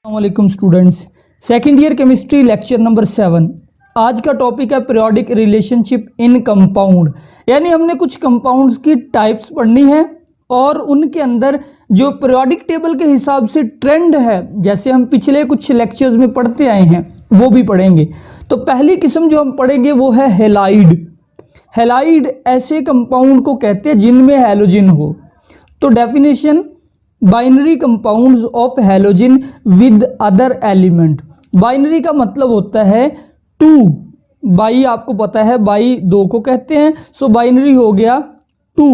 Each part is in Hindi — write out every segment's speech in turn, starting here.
अस्सलामुअलैकुम students, second year chemistry lecture number 7। आज का टॉपिक है पीरियोडिक रिलेशनशिप इन कंपाउंड। यानी हमने कुछ कंपाउंड्स की टाइप्स पढ़नी है और उनके अंदर जो पीरियोडिक टेबल के हिसाब से ट्रेंड है, जैसे हम पिछले कुछ लेक्चर्स में पढ़ते आए हैं वो भी पढ़ेंगे। तो पहली किस्म जो हम पढ़ेंगे वो है हेलाइड। हेलाइड ऐसे कंपाउंड को कहते हैं जिनमें हैलोजन हो। तो definition, binary compounds of halogen with other element. Binary का मतलब होता है टू। बाई आपको पता है, बाई दो को कहते हैं, सो बाइनरी हो गया टू।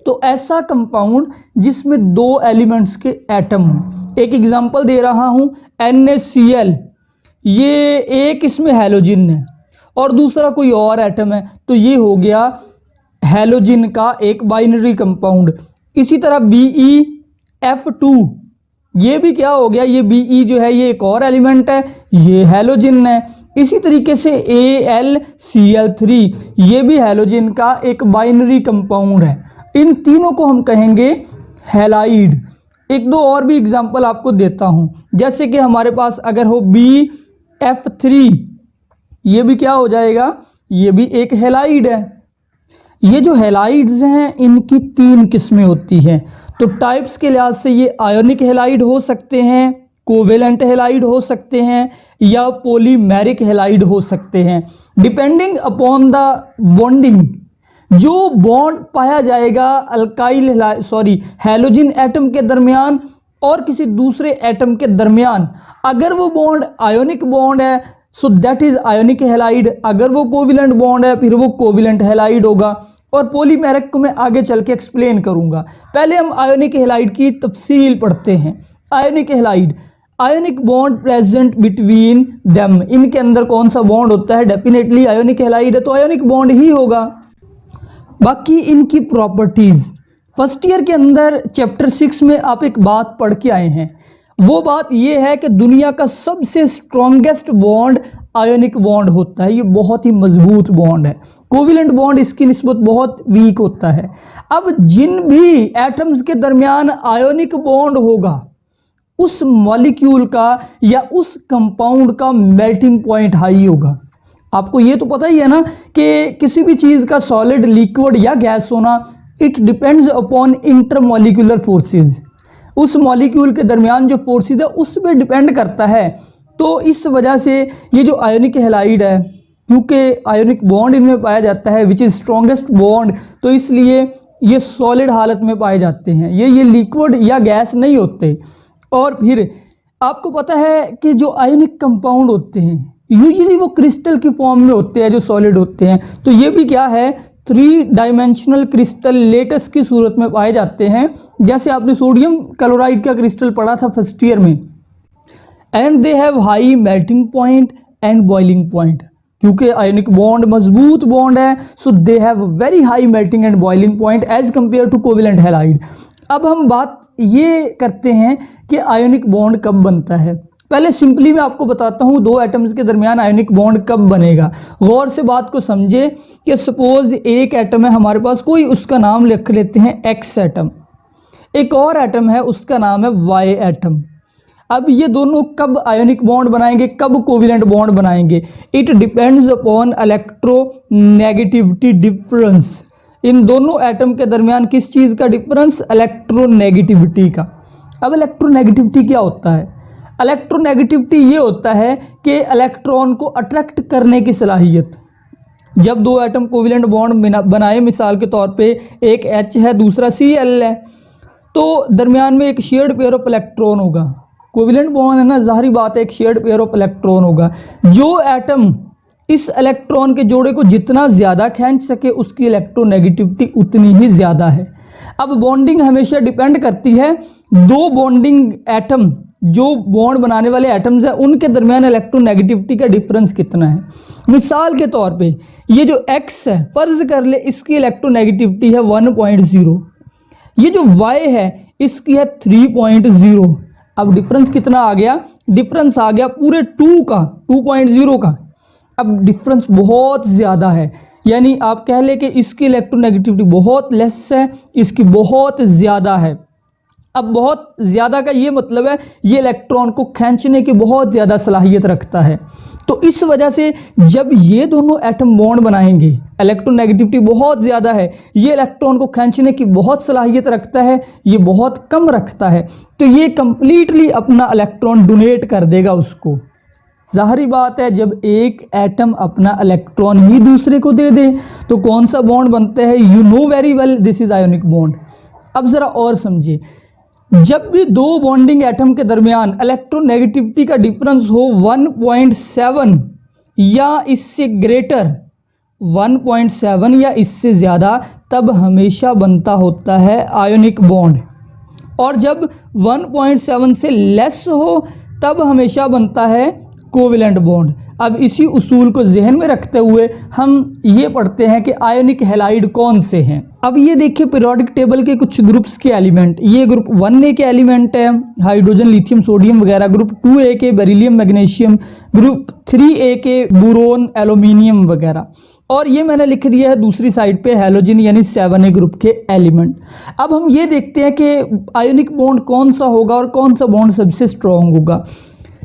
तो ऐसा कंपाउंड जिसमें दो एलिमेंट्स के एटम हो। एक एग्जांपल दे रहा हूं, NaCl, ये एक इसमें हैलोजन है और दूसरा कोई और एटम है, तो ये हो गया हैलोजन का एक बाइनरी कंपाउंड। इसी तरह BeF2, ये भी क्या हो गया, ये Be जो है ये एक और एलिमेंट है, ये हैलोजन है। इसी तरीके से AlCl3, ये भी हैलोजन का एक बाइनरी कंपाउंड है। इन तीनों को हम कहेंगे हैलाइड। एक दो और भी एग्जांपल आपको देता हूं, जैसे कि हमारे पास अगर हो BF3, ये भी क्या हो जाएगा, ये भी एक हैलाइड है। ये जो हैलाइड्स हैं इनकी तीन किस्में होती हैं। तो टाइप्स के लिहाज से ये आयोनिक हैलाइड हो सकते हैं, कोवेलेंट हैलाइड हो सकते हैं या पॉलीमेरिक हैलाइड हो सकते हैं, डिपेंडिंग अपॉन द बॉन्डिंग। जो बॉन्ड पाया जाएगा अल्काइल हैलोजन एटम के दरमियान और किसी दूसरे एटम के दरमियान, अगर वो बॉन्ड आयोनिक बॉन्ड है so that is ionic halide. अगर वो कोविलेंट बॉन्ड है फिर वो कोविलेंट हैलाइड होगा। और पॉलीमेरिक को मैं आगे चल के एक्सप्लेन करूंगा। पहले हम आयोनिक हैलाइड की तफसील पढ़ते हैं। Ionic halide, ionic bond present between them, इनके अंदर कौन सा बॉन्ड होता है, डेफिनेटली आयोनिक हैलाइड है तो आयोनिक बॉन्ड ही होगा। बाकी इनकी प्रॉपर्टीज फर्स्ट ईयर के अंदर चैप्टर 6 में आप एक बात पढ़ के आए हैं। वो बात ये है कि दुनिया का सबसे स्ट्रॉन्गेस्ट बॉन्ड आयोनिक बॉन्ड होता है। ये बहुत ही मजबूत बॉन्ड है। कोविलेंट बॉन्ड इसकी निस्बत बहुत वीक होता है। अब जिन भी एटम्स के दरमियान आयोनिक बॉन्ड होगा उस मॉलिक्यूल का या उस कंपाउंड का मेल्टिंग पॉइंट हाई होगा। आपको ये तो पता ही है ना कि किसी भी चीज़ का सॉलिड, लिक्विड या गैस होना, it depends upon intermolecular forces. उस मॉलिक्यूल के दरमियान जो फोर्सेस है उस पर डिपेंड करता है। तो इस वजह से ये जो आयोनिक हैलाइड है, क्योंकि आयोनिक बॉन्ड इनमें पाया जाता है विच इज़ स्ट्रॉन्गेस्ट बॉन्ड, तो इसलिए ये सॉलिड हालत में पाए जाते हैं। ये लिक्विड या गैस नहीं होते। और फिर आपको पता है कि जो आयोनिक कंपाउंड होते हैं यूजुअली वो क्रिस्टल की फॉर्म में होते हैं, जो सॉलिड होते हैं। तो ये भी क्या है, 3 डायमेंशनल क्रिस्टल लेटस की सूरत में पाए जाते हैं। जैसे आपने सोडियम क्लोराइड का क्रिस्टल पढ़ा था फर्स्ट ईयर में। And they have high melting point and boiling point. क्योंकि आयोनिक बॉन्ड मजबूत बॉन्ड है so they have very high melting and boiling point as compare to covalent halide. अब हम बात ये करते हैं कि आयोनिक बॉन्ड कब बनता है। पहले सिंपली मैं आपको बताता हूँ दो एटम्स के दरमियान आयोनिक बॉन्ड कब बनेगा। गौर से बात को समझे कि सपोज एक एटम है हमारे पास, कोई उसका नाम लिख लेते हैं X एटम, एक और एटम है उसका नाम है Y एटम। अब ये दोनों कब आयोनिक बॉन्ड बनाएंगे, कब कोविलेंट बॉन्ड बनाएंगे, it depends upon electronegativity difference. इन दोनों एटम के दरमियान किस चीज़ का डिफरेंस, इलेक्ट्रोनेगेटिविटी का। अब इलेक्ट्रोनेगेटिविटी क्या होता है, इलेक्ट्रोनेगेटिविटी ये होता है कि इलेक्ट्रॉन को अट्रैक्ट करने की सलाहियत। जब दो एटम कोविलेंट बॉन्ड बनाए, मिसाल के तौर पे एक H है दूसरा Cl है, तो दरमियान में एक शेयर्ड पेयर ऑफ इलेक्ट्रॉन होगा। कोविलेंट बॉन्ड है ना, जाहिर बात है एक शेयर्ड पेयर ऑफ इलेक्ट्रॉन होगा। जो एटम इस इलेक्ट्रॉन के जोड़े को जितना ज़्यादा खींच सके उसकी इलेक्ट्रोनेगेटिविटी उतनी ही ज़्यादा है। अब बॉन्डिंग हमेशा डिपेंड करती है दो बॉन्डिंग एटम, जो बॉन्ड बनाने वाले एटम्स हैं उनके दरमियान इलेक्ट्रोनेगेटिविटी का डिफरेंस कितना है। मिसाल के तौर पे ये जो X है, फर्ज कर ले इसकी इलेक्ट्रोनेगेटिविटी है 1.0, ये जो Y है इसकी है 3.0। अब डिफरेंस कितना आ गया, डिफरेंस आ गया पूरे 2 का, 2.0 का। अब डिफरेंस बहुत ज़्यादा है, यानी आप कह ले कि इसकी इलेक्ट्रोनेगेटिविटी बहुत लेस है, इसकी बहुत ज़्यादा है। अब बहुत ज़्यादा का ये मतलब है ये इलेक्ट्रॉन को खींचने की बहुत ज़्यादा सलाहियत रखता है। तो इस वजह से जब ये दोनों एटम बॉन्ड बनाएंगे, इलेक्ट्रोनेगेटिविटी बहुत ज़्यादा है, ये इलेक्ट्रॉन को खींचने की बहुत सलाहियत रखता है, ये बहुत कम रखता है, तो ये कंप्लीटली अपना इलेक्ट्रॉन डोनेट कर देगा उसको। ज़ाहिरी बात है जब एक एटम अपना इलेक्ट्रॉन ही दूसरे को दे दे तो कौन सा बॉन्ड बनता है, you know very well, this is ionic bond. अब ज़रा और समझिए, जब भी दो बॉन्डिंग एटम के दरमियान इलेक्ट्रोनेगेटिविटी का डिफरेंस हो 1.7 या इससे ग्रेटर, 1.7 या इससे ज़्यादा, तब हमेशा बनता होता है आयोनिक बॉन्ड, और जब 1.7 से लेस हो तब हमेशा बनता है कोवेलेंट बॉन्ड। अब इसी उसूल को जहन में रखते हुए हम ये पढ़ते हैं कि आयोनिक हैलाइड कौन से हैं। अब ये देखिए पीरियोडिक टेबल के कुछ ग्रुप्स के एलिमेंट, ये ग्रुप 1A के एलिमेंट है, हाइड्रोजन, लिथियम, सोडियम वगैरह। ग्रुप 2A के बेरिलियम, मैग्नीशियम। ग्रुप 3A के बोरोन, एल्यूमिनियम वगैरह। और ये मैंने लिख दिया है दूसरी साइड पे हैलोजन यानी 7A ग्रुप के एलिमेंट। अब हम ये देखते हैं कि आयोनिक बॉन्ड कौन सा होगा और कौन सा बॉन्ड सबसे स्ट्रॉन्ग होगा।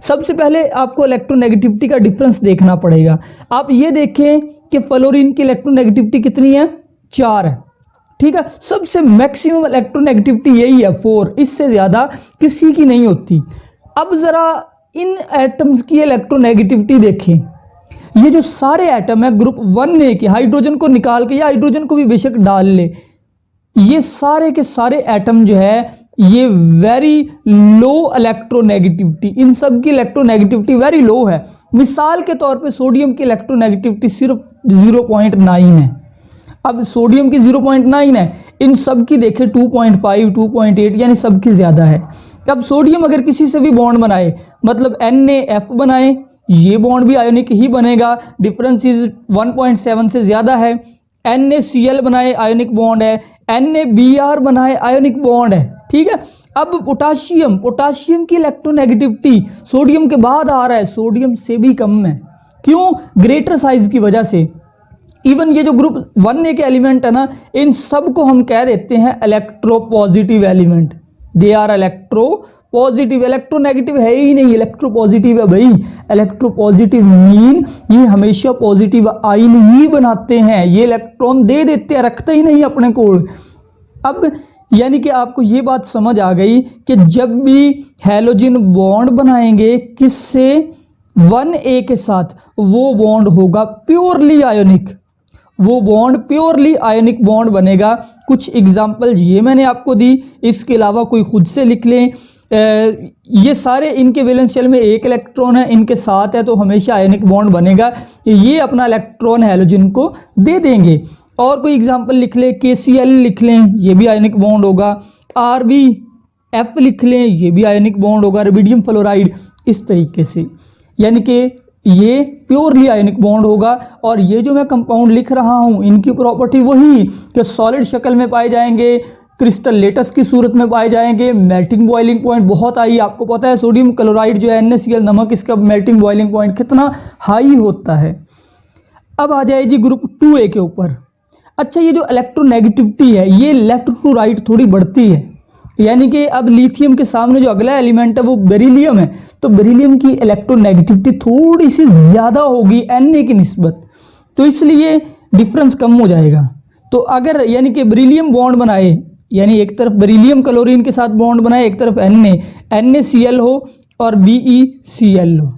सबसे पहले आपको इलेक्ट्रोनेगेटिविटी का डिफरेंस देखना पड़ेगा। आप ये देखें कि फ्लोरीन की इलेक्ट्रोनेगेटिविटी कितनी है, 4 है, ठीक है। सबसे मैक्सिमम इलेक्ट्रोनेगेटिविटी यही है 4, इससे ज़्यादा किसी की नहीं होती। अब ज़रा इन एटम्स की इलेक्ट्रोनेगेटिविटी देखें, ये जो सारे एटम है ग्रुप 1A के, हाइड्रोजन को निकाल के या हाइड्रोजन को भी बेशक डाल ले, ये सारे के सारे एटम जो है ये वेरी लो इलेक्ट्रोनेगेटिविटी, इन सब की इलेक्ट्रोनेगेटिविटी वेरी लो है। मिसाल के तौर पे सोडियम की इलेक्ट्रोनेगेटिविटी सिर्फ 0.9 है। अब सोडियम की 0.9 है, इन सब की देखें 2.5, 2.8, यानी सब की ज़्यादा है। अब सोडियम अगर किसी से भी बॉन्ड बनाए, मतलब NaF बनाए, ये बॉन्ड भी आयोनिक ही बनेगा, डिफरेंस इज 1.7 से ज़्यादा है। NaCl बनाए आयोनिक बॉन्ड है, NaBr बनाए आयोनिक बॉन्ड है, ठीक है। अब पोटाशियम की इलेक्ट्रोनेगेटिविटी सोडियम के बाद आ रहा है, सोडियम से भी कम है। क्यों? ग्रेटर साइज की वजह से। इवन ये जो ग्रुप 1A के एलिमेंट है ना, इन सब को हम कह देते हैं electropositive element. They are electropositive, electronegative है ही नहीं, इलेक्ट्रोपॉजिटिव है भाई। इलेक्ट्रोपॉजिटिव मीन ये हमेशा पॉजिटिव आयन ही बनाते हैं, ये इलेक्ट्रॉन दे देते हैं, रखते ही नहीं अपने को। अब यानी कि आपको ये बात समझ आ गई कि जब भी हैलोजन बॉन्ड बनाएंगे किससे, 1A के साथ, वो बॉन्ड होगा प्योरली आयोनिक, वो बॉन्ड प्योरली आयोनिक बॉन्ड बनेगा। कुछ एग्जाम्पल ये मैंने आपको दी, इसके अलावा कोई खुद से लिख लें। ये सारे इनके वैलेंस शेल में एक इलेक्ट्रॉन है, इनके साथ है, तो हमेशा आयोनिक बॉन्ड बनेगा, ये अपना इलेक्ट्रॉन हैलोजन को दे देंगे। और कोई एग्जाम्पल लिख लें, KCl लिख लें, ये भी आयोनिक बॉन्ड होगा। RbF लिख लें, ये भी आयोनिक बॉन्ड होगा। रुबिडियम फ्लोराइड, इस तरीके से, यानी कि ये प्योरली आयोनिक बॉन्ड होगा। और ये जो मैं कंपाउंड लिख रहा हूँ, इनकी प्रॉपर्टी वही कि सॉलिड शक्ल में पाए जाएंगे, क्रिस्टल लेटस की सूरत में पाए जाएंगे, मेल्टिंग बॉइलिंग पॉइंट बहुत हाई। आपको पता है सोडियम क्लोराइड जो है NaCl नमक, इसका मेल्टिंग बॉइलिंग पॉइंट कितना हाई होता है। अब आ जाए जी ग्रुप 2A के ऊपर। अच्छा, ये जो इलेक्ट्रोनेगेटिविटी है ये लेफ्ट टू राइट थोड़ी बढ़ती है, यानी कि अब लिथियम के सामने जो अगला एलिमेंट है वो बेरिलियम है, तो बेरिलियम की इलेक्ट्रोनेगेटिविटी थोड़ी सी ज़्यादा होगी Na की निस्बत, तो इसलिए डिफरेंस कम हो जाएगा। तो अगर यानी कि बेरिलियम बॉन्ड बनाए, यानी एक तरफ बेरिलियम क्लोरीन के साथ बॉन्ड बनाए, एक तरफ NaCl हो और BeCl हो,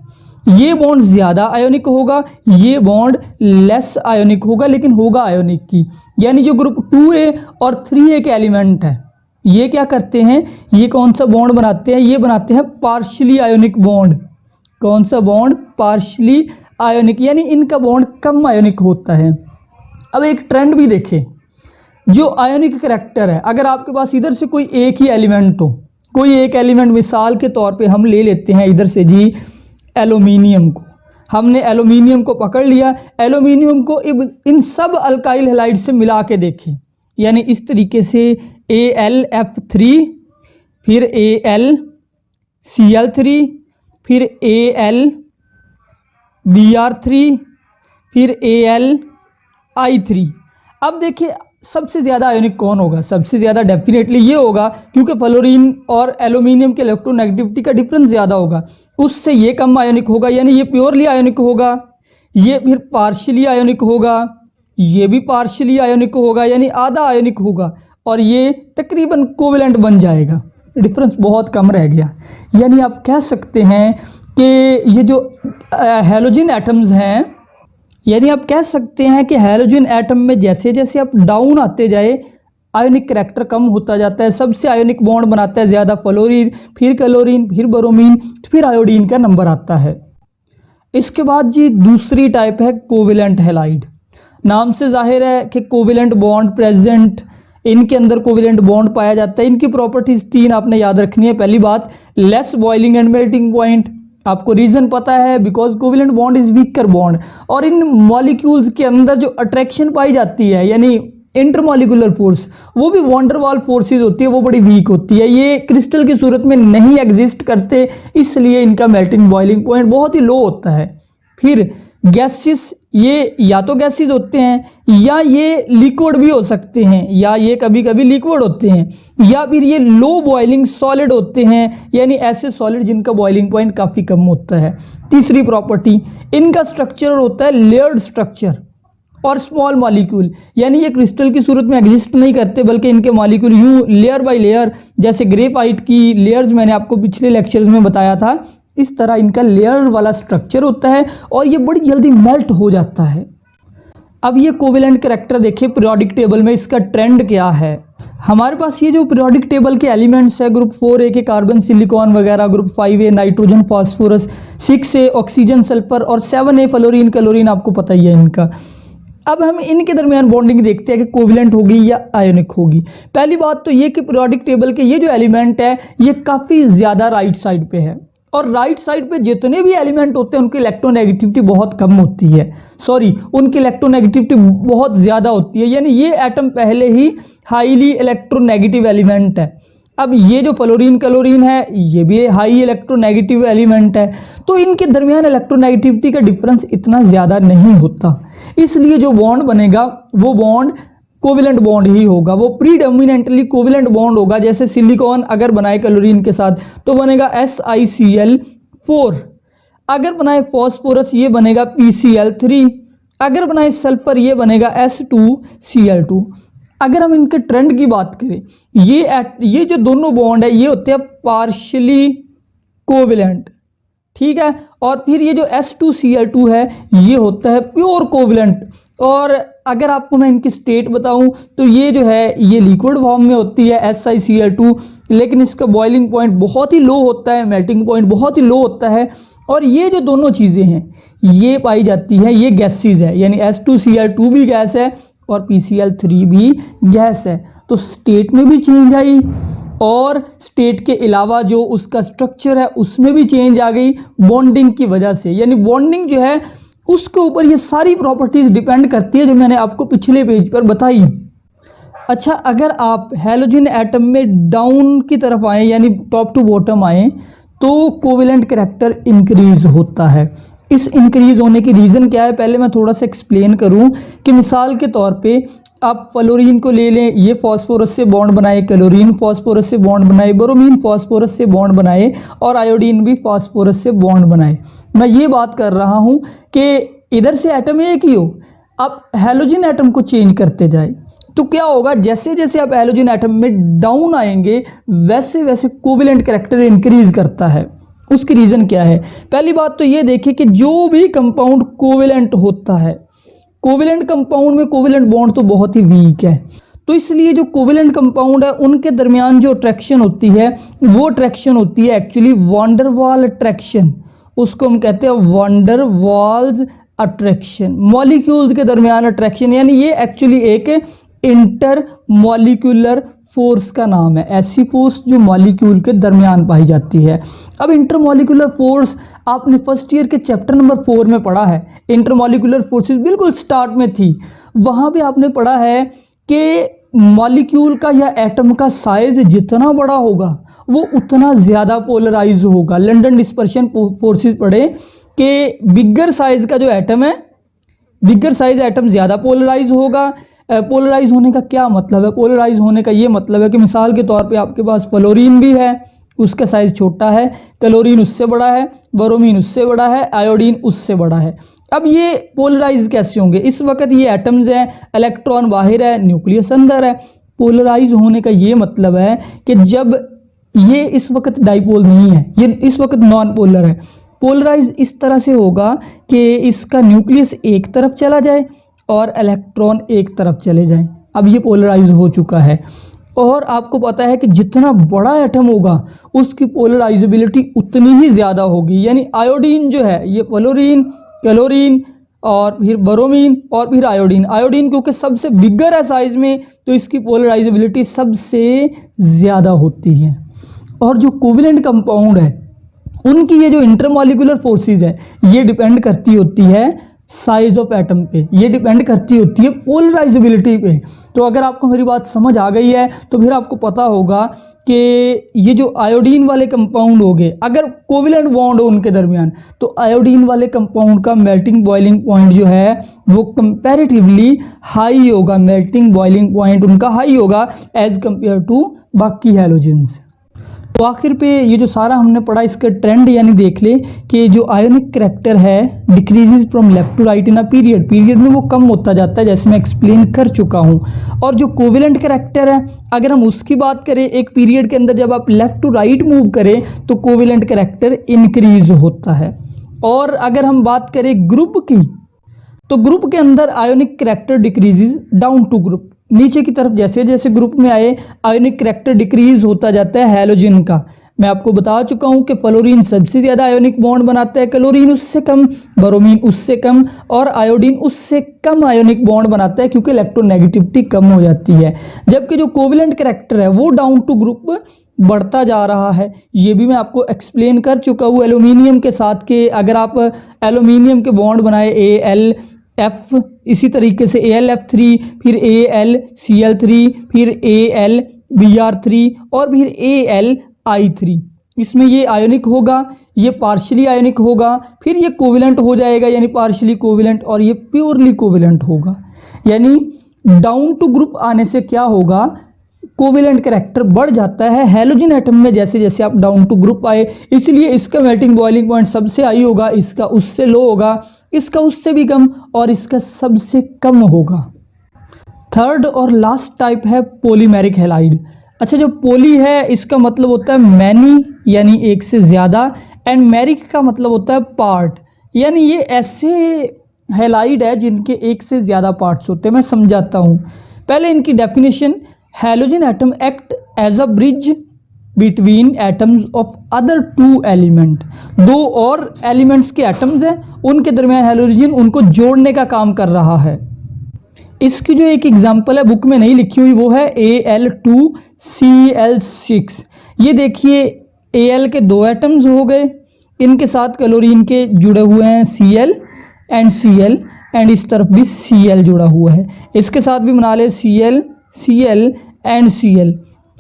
ये बॉन्ड ज़्यादा आयोनिक होगा, ये बॉन्ड लेस आयोनिक होगा, लेकिन होगा आयोनिक की। यानी जो ग्रुप 2A और 3A के एलिमेंट है, ये क्या करते हैं, ये कौन सा बॉन्ड बनाते हैं, ये बनाते हैं पार्शियली आयोनिक बॉन्ड। कौन सा बॉन्ड? पार्शियली आयोनिक, यानी इनका बॉन्ड कम आयोनिक होता है। अब एक ट्रेंड भी देखें, जो आयोनिक करैक्टर है, अगर आपके पास इधर से कोई एक ही एलिमेंट हो, कोई एक एलिमेंट, मिसाल के तौर पे हम ले लेते हैं इधर से जी एल्यूमिनियम को, हमने एल्यूमिनियम को पकड़ लिया, एल्यूमिनियम को इन सब अल्काइल हैलाइड से मिला के देखें, यानी इस तरीके से AlF3, फिर AlCl3, फिर AlBr3, फिर AlI3। अब देखिए सबसे ज़्यादा आयोनिक कौन होगा? सबसे ज़्यादा डेफिनेटली ये होगा, क्योंकि फ्लोरीन और एल्यूमिनियम के इलेक्ट्रोनेगेटिविटी का डिफरेंस ज़्यादा होगा, उससे ये कम आयोनिक होगा, यानी ये प्योरली आयोनिक होगा, ये फिर पार्शियली आयोनिक होगा, ये भी पार्शियली आयोनिक होगा यानी आधा आयोनिक होगा, और ये तकरीबन कोवेलेंट बन जाएगा। डिफरेंस बहुत कम रह गया। यानी आप कह सकते हैं कि ये जो हैलोजन एटम्स हैं, यानी आप कह सकते हैं कि हैलोजन एटम में जैसे जैसे आप डाउन आते जाए आयोनिक करैक्टर कम होता जाता है। सबसे आयोनिक बॉन्ड बनाता है ज़्यादा फ्लोरीन, फिर क्लोरीन, फिर ब्रोमीन, फिर आयोडीन का नंबर आता है। इसके बाद जी दूसरी टाइप है कोवेलेंट हैलाइड। नाम से जाहिर है कि कोवेलेंट बॉन्ड प्रेजेंट, इनके अंदर कोवेलेंट बॉन्ड पाया जाता है। इनकी प्रॉपर्टीज 3 आपने याद रखनी है। पहली बात, less boiling and melting point, आपको रीजन पता है, because covalent bond is weaker bond. और इन मॉलिक्यूल्स के अंदर जो अट्रैक्शन पाई जाती है यानी इंटरमॉलिक्यूलर फोर्स, वो भी वॉन्डरवाल फोर्सेज होती है, वो बड़ी वीक होती है। ये क्रिस्टल के सूरत में नहीं एग्जिस्ट करते, इसलिए इनका मेल्टिंग बॉइलिंग पॉइंट बहुत ही लो होता है। फिर गैसेस, ये या तो गैसेस होते हैं या ये लिक्विड भी हो सकते हैं, या ये कभी कभी लिक्विड होते हैं, या फिर ये लो बॉइलिंग सॉलिड होते हैं, यानी ऐसे सॉलिड जिनका बॉइलिंग पॉइंट काफ़ी कम होता है। तीसरी प्रॉपर्टी, इनका स्ट्रक्चर होता है लेयर्ड स्ट्रक्चर और स्मॉल मॉलिक्यूल, यानी ये क्रिस्टल की सूरत में एग्जिस्ट नहीं करते, बल्कि इनके मॉलिक्यूल यूं लेयर बाय लेयर, जैसे ग्रेफाइट की लेयर्स मैंने आपको पिछले लेक्चर्स में बताया था, इस तरह इनका लेयर वाला स्ट्रक्चर होता है और ये बड़ी जल्दी मेल्ट हो जाता है। अब ये कोवेलेंट करैक्टर देखिए पीरियोडिक टेबल में इसका ट्रेंड क्या है। हमारे पास ये जो पीरियोडिक टेबल के एलिमेंट्स है, ग्रुप 4A के कार्बन सिलिकॉन वगैरह, group 5A nitrogen phosphorus, 6A oxygen sulphur और 7A फ्लोरीन क्लोरीन, आपको पता ही है इनका। अब हम इनके दरमियान बॉन्डिंग देखते हैं कि कोवेलेंट होगी या आयोनिक होगी। पहली बात तो ये कि पीरियोडिक टेबल के ये जो एलिमेंट है ये काफ़ी ज़्यादा राइट साइड पे है, और राइट साइड पे जितने भी एलिमेंट होते हैं उनकी इलेक्ट्रोनेगेटिविटी बहुत कम होती है, उनकी इलेक्ट्रोनेगेटिविटी बहुत ज़्यादा होती है, यानी ये एटम पहले ही हाईली इलेक्ट्रोनेगेटिव एलिमेंट है। अब ये जो फ्लोरीन क्लोरीन है ये भी हाई इलेक्ट्रोनेगेटिव एलिमेंट है, तो इनके दरमियान इलेक्ट्रोनेगेटिविटी का डिफरेंस इतना ज़्यादा नहीं होता, इसलिए जो बॉन्ड बनेगा वो बॉन्ड कोवेलेंट बॉन्ड ही होगा, वो प्रीडोमिनेंटली कोवेलेंट बॉन्ड होगा। जैसे सिलिकॉन अगर बनाए क्लोरीन के साथ तो बनेगा SiCl4, अगर बनाए फॉस्फोरस ये बनेगा PCl3, अगर बनाए सल्फर ये बनेगा S2Cl2। अगर हम इनके ट्रेंड की बात करें, ये जो दोनों बॉन्ड है ये होते हैं पार्शियली कोवेलेंट, ठीक है, और फिर ये जो S2Cl2 है ये होता है प्योर कोवेलेंट। और अगर आपको मैं इनकी स्टेट बताऊं तो ये जो है ये लिक्विड फॉर्म में होती है SiCl2, लेकिन इसका बॉइलिंग पॉइंट बहुत ही लो होता है, मेल्टिंग पॉइंट बहुत ही लो होता है। और ये जो दोनों चीज़ें हैं ये पाई जाती हैं, ये गैसेज है, यानी S2Cl2 भी गैस है और PCl3 भी गैस है। तो स्टेट में भी चेंज आई और स्टेट के अलावा जो उसका स्ट्रक्चर है उसमें भी चेंज आ गई बॉन्डिंग की वजह से। यानी बॉन्डिंग जो है उसके ऊपर ये सारी प्रॉपर्टीज़ डिपेंड करती है जो मैंने आपको पिछले पेज पर बताई। अच्छा, अगर आप हैलोजन एटम में डाउन की तरफ आए यानी टॉप टू बॉटम आए तो कोवेलेंट करैक्टर इंक्रीज होता है। इस इंक्रीज होने की रीज़न क्या है, पहले मैं थोड़ा सा एक्सप्लेन करूं कि मिसाल के तौर पे आप फ्लोरीन को ले लें, ये फास्फोरस से बॉन्ड बनाए, क्लोरीन फास्फोरस से बॉन्ड बनाए, ब्रोमीन फास्फोरस से बॉन्ड बनाए और आयोडीन भी फास्फोरस से बॉन्ड बनाए। मैं ये बात कर रहा हूँ कि इधर से एटम एक ही हो, आप हैलोजन एटम को चेंज करते जाए तो क्या होगा, जैसे जैसे आप हैलोजन एटम में डाउन आएंगे वैसे वैसे कोवेलेंट करैक्टर इंक्रीज करता है। उसकी रीज़न क्या है, पहली बात तो ये देखिए कि जो भी कंपाउंड कोवेलेंट होता है, कोवेलेंट कंपाउंड में कोवेलेंट बॉन्ड तो बहुत ही वीक है, तो इसलिए जो कोवेलेंट कंपाउंड है उनके दरमियान जो अट्रैक्शन होती है वो अट्रैक्शन होती है एक्चुअली वॉन्डरवाल अट्रैक्शन, उसको हम कहते हैं वॉन्डरवाल्स अट्रैक्शन, मॉलिक्यूल्स के दरमियान अट्रैक्शन, यानी ये एक्चुअली एक इंटर मॉलिक्यूलर फोर्स का नाम है, ऐसी फोर्स जो मॉलिक्यूल के दरमियान पाई जाती है। अब इंटरमॉलिक्यूलर फोर्स आपने फर्स्ट ईयर के चैप्टर नंबर 4 में पढ़ा है, इंटरमॉलिक्यूलर फोर्सेस बिल्कुल स्टार्ट में थी, वहाँ पे आपने पढ़ा है कि मॉलिक्यूल का या एटम का साइज जितना बड़ा होगा वो उतना ज़्यादा पोलराइज होगा। लंदन डिस्पर्शन फोर्सेस पढ़े कि बिगर साइज का जो एटम है, बिगर साइज एटम ज़्यादा पोलराइज होगा, पोलराइज होने का क्या मतलब है? पोलराइज होने का ये मतलब है कि मिसाल के तौर पे आपके पास फ्लोरीन भी है, उसका साइज़ छोटा है, क्लोरीन उससे बड़ा है, ब्रोमीन उससे बड़ा है, आयोडीन उससे बड़ा है। अब ये पोलराइज कैसे होंगे? इस वक्त ये एटम्स हैं, इलेक्ट्रॉन बाहर है, न्यूक्लियस अंदर है। पोलराइज होने का ये मतलब है कि जब ये इस वक्त डाइपोल नहीं है, ये इस वक्त नॉन पोलर है। पोलराइज इस तरह से होगा कि इसका न्यूक्लियस एक तरफ चला जाए और इलेक्ट्रॉन एक तरफ चले जाएं। अब ये पोलराइज हो चुका है। और आपको पता है कि जितना बड़ा एटम होगा उसकी पोलराइजेबिलिटी उतनी ही ज़्यादा होगी। यानी आयोडीन जो है, ये फ्लोरीन, क्लोरीन और फिर ब्रोमीन और फिर आयोडीन। आयोडीन क्योंकि सबसे बिगर है साइज में, तो इसकी पोलराइजेबिलिटी सबसे ज़्यादा होती है। और जो कोवेलेंट कंपाउंड है उनकी ये जो इंटरमॉलिक्यूलर फोर्सेस है, ये डिपेंड करती होती है साइज ऑफ एटम पे, ये डिपेंड करती होती है पोलराइजेबिलिटी पे। तो अगर आपको मेरी बात समझ आ गई है तो फिर आपको पता होगा कि ये जो आयोडीन वाले कंपाउंड हो गए, अगर कोवेलेंट बॉन्ड हो उनके दरमियान, तो आयोडीन वाले कंपाउंड का मेल्टिंग बॉइलिंग पॉइंट जो है वो कंपैरेटिवली हाई होगा। मेल्टिंग बॉइलिंग पॉइंट उनका हाई होगा एज कंपेयर टू बाकी हैलोजेंस। तो आखिर पे ये जो सारा हमने पढ़ा इसका ट्रेंड यानी देख ले कि जो आयोनिक करैक्टर है decreases from left to right in a period, period में वो कम होता जाता है, जैसे मैं एक्सप्लेन कर चुका हूँ। और जो कोवेलेंट करैक्टर है अगर हम उसकी बात करें, एक पीरियड के अंदर जब आप लेफ्ट टू राइट मूव करें तो कोवेलेंट करैक्टर इंक्रीज होता है। और अगर हम बात करें ग्रुप की, तो ग्रुप के अंदर ionic character decreases down to group, नीचे की तरफ जैसे जैसे ग्रुप में आए आयोनिक करैक्टर डिक्रीज होता जाता है हैलोजन का। मैं आपको बता चुका हूं कि फ्लोरीन सबसे ज़्यादा आयोनिक बॉन्ड बनाता है, क्लोरीन उससे कम, ब्रोमीन उससे कम और आयोडीन उससे कम आयोनिक बॉन्ड बनाता है क्योंकि इलेक्ट्रोनेगेटिविटी कम हो जाती है। जबकि जो कोवेलेंट करैक्टर है वो डाउन टू ग्रुप बढ़ता जा रहा है। ये भी मैं आपको एक्सप्लेन कर चुका हूँ एल्यूमिनियम के साथ कि अगर आप एल्यूमिनियम के बॉन्ड बनाए AlF, इसी तरीके से AlF3, फिर AlCl3, फिर AlBr3 और फिर AlI3, इसमें ये आयोनिक होगा, ये पार्शियली आयोनिक होगा, फिर ये कोवेलेंट हो जाएगा यानी पार्शियली कोवेलेंट, और ये प्योरली कोवेलेंट होगा। यानी डाउन टू ग्रुप आने से क्या होगा, कोवेलेंट करैक्टर बढ़ जाता है हैलोजन एटम में जैसे जैसे आप डाउन टू ग्रुप आए। इसलिए इसका मेल्टिंग बॉइलिंग पॉइंट सबसे हाई होगा, इसका उससे लो होगा, इसका उससे भी कम और इसका सबसे कम होगा। थर्ड और लास्ट टाइप है पॉलीमेरिक हैलाइड। अच्छा, जो पोली है इसका मतलब होता है मैनी यानी एक से ज़्यादा, एंड मैरिक का मतलब होता है पार्ट, यानी ये ऐसे हैलाइड है जिनके एक से ज़्यादा पार्ट्स होते हैं। मैं समझाता हूँ। पहले इनकी definition, halogen atom act as a bridge between atoms of other two element. दो और एलिमेंट्स के एटम्स हैं उनके दरमियान हैलोजन उनको जोड़ने का काम कर रहा है। इसकी जो एक एग्जांपल है बुक में नहीं लिखी हुई वो है Al2Cl6। ये देखिए Al के दो एटम्स हो गए, इनके साथ क्लोरीन के जुड़े हुए हैं Cl एंड Cl, एंड इस तरफ भी Cl जुड़ा हुआ है, इसके साथ भी बना ले Cl Cl एंड Cl।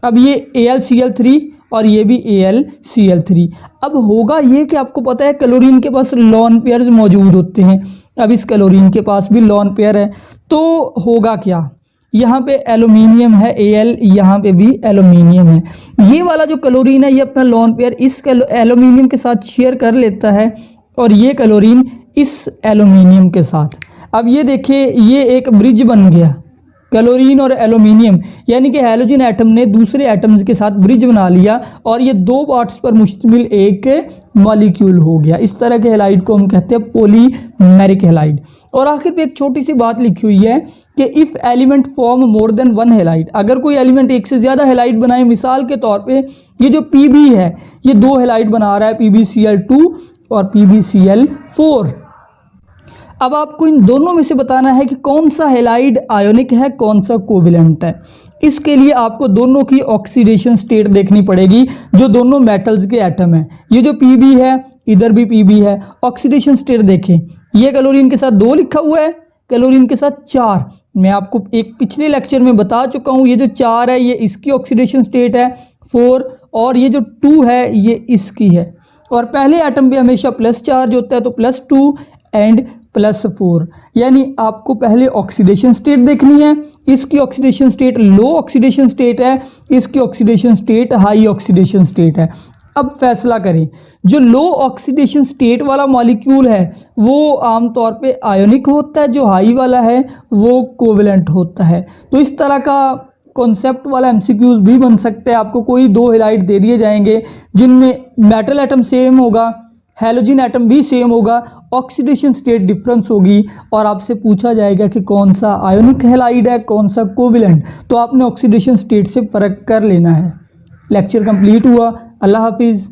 अब ये AlCl3 और ये भी AlCl3। अब होगा ये कि आपको पता है क्लोरीन के पास लॉन पेयर्स मौजूद होते हैं, अब इस क्लोरीन के पास भी लॉन पेयर है, तो होगा क्या, यहाँ पे एल्यूमिनियम है Al, यहाँ पे भी एल्यूमिनियम है। ये वाला जो क्लोरीन है ये अपना लॉन पेयर इस एल्यूमिनियम के साथ शेयर कर लेता है और ये क्लोरीन इस एल्यूमिनियम के साथ। अब ये देखिए ये एक ब्रिज बन गया, क्लोरीन और एल्यूमिनियम, यानी कि हैलोजन एटम ने दूसरे एटम्स के साथ ब्रिज बना लिया और ये दो पार्ट्स पर मुश्तमिल एक मॉलिक्यूल हो गया। इस तरह के हैलाइड को हम कहते हैं पॉलीमेरिक हैलाइड। और आखिर पे एक छोटी सी बात लिखी हुई है कि if element form more than one halide, अगर कोई एलिमेंट एक से ज़्यादा हैलाइड बनाए, मिसाल के तौर पे ये जो Pb है ये दो हैलाइड बना रहा है, PbCl2 और PbCl4। अब आपको इन दोनों में से बताना है कि कौन सा हैलाइड आयोनिक है, कौन सा कोवेलेंट है। इसके लिए आपको दोनों की ऑक्सीडेशन स्टेट देखनी पड़ेगी, जो दोनों मेटल्स के एटम हैं। ये जो Pb है, इधर भी Pb है, ऑक्सीडेशन स्टेट देखें, ये क्लोरीन के साथ 2 लिखा हुआ है, क्लोरीन के साथ 4। मैं आपको एक पिछले लेक्चर में बता चुका हूँ, ये जो 4 है ये इसकी ऑक्सीडेशन स्टेट है 4, और ये जो 2 है ये इसकी है। और पहले एटम पे हमेशा प्लस चार्ज होता है तो +2 एंड +4। यानी आपको पहले ऑक्सीडेशन स्टेट देखनी है, इसकी ऑक्सीडेशन स्टेट लो ऑक्सीडेशन स्टेट है, इसकी oxidation state high oxidation state है। अब फैसला करें, जो लो ऑक्सीडेशन स्टेट वाला मॉलिक्यूल है वो आमतौर पे आयोनिक होता है, जो हाई वाला है वो कोवेलेंट होता है। तो इस तरह का कॉन्सेप्ट वाला एमसीक्यूज भी बन सकते हैं। आपको कोई दो हैलाइड दे दिए जाएंगे जिनमें मेटल एटम सेम होगा, हैलोजन एटम भी सेम होगा, ऑक्सीडेशन स्टेट डिफरेंस होगी और आपसे पूछा जाएगा कि कौन सा आयोनिक हैलाइड है, कौन सा कोवेलेंट। तो आपने ऑक्सीडेशन स्टेट से फ़र्क कर लेना है। लेक्चर कंप्लीट हुआ। अल्लाह हाफिज़।